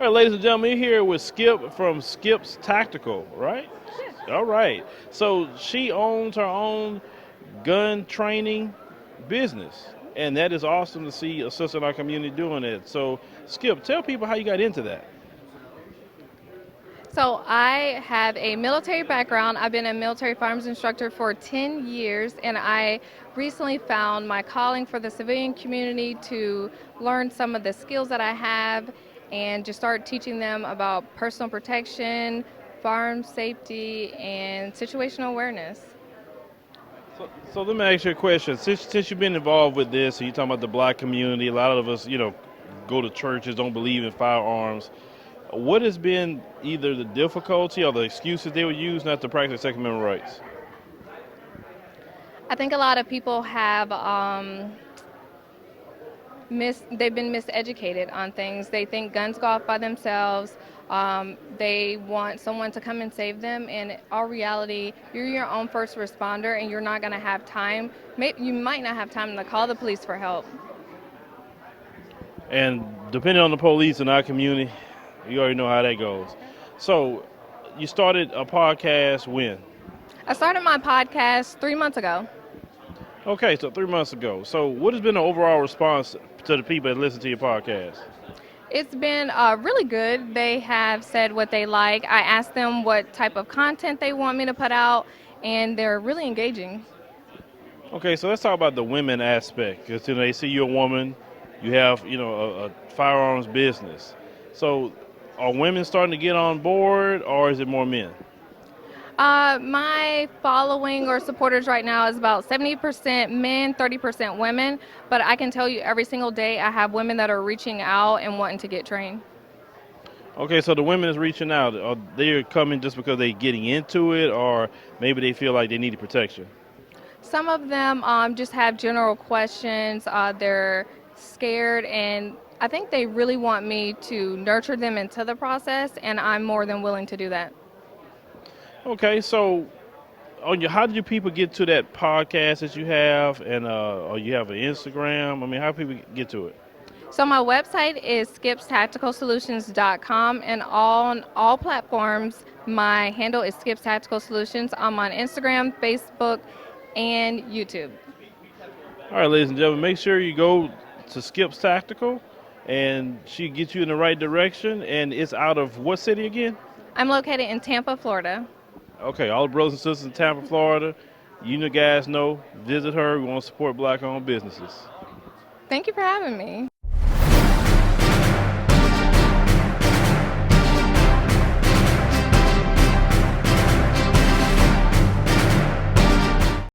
right, ladies and gentlemen, you're here with Skip from Skip's Tactical, right? All right. So she owns her own gun training business, and that is awesome to see a sister in our community doing it. So, Skip, tell people how you got into that. So I have a military background. I've been a military firearms instructor for 10 years, and I recently found my calling for the civilian community to learn some of the skills that I have and just start teaching them about personal protection, firearms safety, and situational awareness. So let me ask you a question. Since you've been involved with this, and you're talking about the black community, a lot of us, go to churches, don't believe in firearms. What has been either the difficulty or the excuses they would use not to practice Second Amendment rights? I think a lot of people have they've been miseducated on things. They think guns go off by themselves. They want someone to come and save them. In all reality, you're your own first responder, and you're not going to have time. You might not have time to call the police for help. And depending on the police in our community, you already know how that goes. So you started a podcast when? I started my podcast 3 months ago. Okay, so 3 months ago. So what has been the overall response to the people that listen to your podcast? It's been really good. They have said what they like. I asked them what type of content they want me to put out, and they're really engaging. Okay, so let's talk about the women aspect. Because they see you're a woman, you have a firearms business. So are women starting to get on board, or is it more men? My following or supporters right now is about 70% men, 30% women. But I can tell you every single day I have women that are reaching out and wanting to get trained. Okay, so the women is reaching out. Are they coming just because they're getting into it, or maybe they feel like they need protection? Some of them just have general questions. They're scared, and I think they really want me to nurture them into the process, and I'm more than willing to do that. Okay, so how did you people get to that podcast that you have, and or you have an Instagram? I mean, how do people get to it? So my website is skipstacticalsolutions.com, and on all platforms, my handle is Skips Tactical Solutions. I'm on Instagram, Facebook, and YouTube. All right, ladies and gentlemen, make sure you go to Skip's Tactical, and she gets you in the right direction. And it's out of what city again? I'm located in Tampa, Florida. Okay, all the brothers and sisters in Tampa, Florida, you guys know, visit her. We want to support black-owned businesses. Thank you for having me.